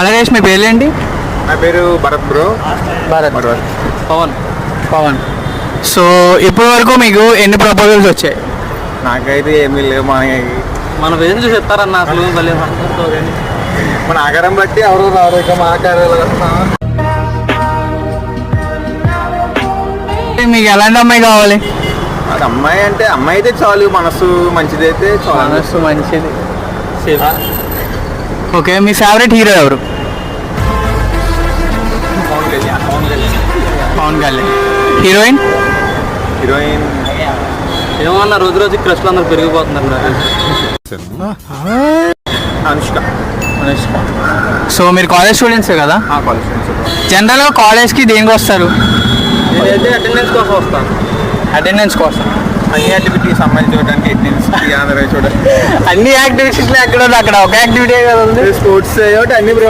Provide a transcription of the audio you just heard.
Hello guys, మీ పేర్లేంటి? నా పేరు Bharat bro. Pawan. So ఇప్పటి వరకు మీకు ఎన్ని ప్రపోజల్స్ వచ్చాయి? నాకైతే ఏమీ లేవు. మన పేరు చూసి చెప్తారన్న అసలు మన ఆకారం బట్టి ఎవరు రారు. ఇక మా ఆకారాలు మీకు ఎలాంటి అమ్మాయి కావాలి? అది అమ్మాయి అంటే అమ్మాయి అయితే చాలు, మనసు మంచిదైతే చాలు. మనసు మంచిది. ఓకే, మీ ఫేవరెట్ హీరో ఎవరు? పవన్ కళ్యాణ్. హీరోయిన్? హీరోయిన్ ఏమన్నా రోజు రోజు క్రష్లు అందరూ పెరిగిపోతున్నారు. అనుష్క. సో మీరు కాలేజ్ స్టూడెంట్సే కదా? కాలేజ్ జనరల్గా కాలేజ్కి దేనికి వస్తారు? నేనైతే అటెండెన్స్ కోసం వస్తాను. అటెండెన్స్ కోసం. అన్ని యాక్టివిటీస్ అమ్మాయిలు చూడడానికి అటెండెన్స్ చూడడానికి అన్ని యాక్టివిటీస్లో ఎక్కడ అక్కడ ఒక యాక్టివిటీ కదా ఉంది. స్పోర్ట్స్ అన్ని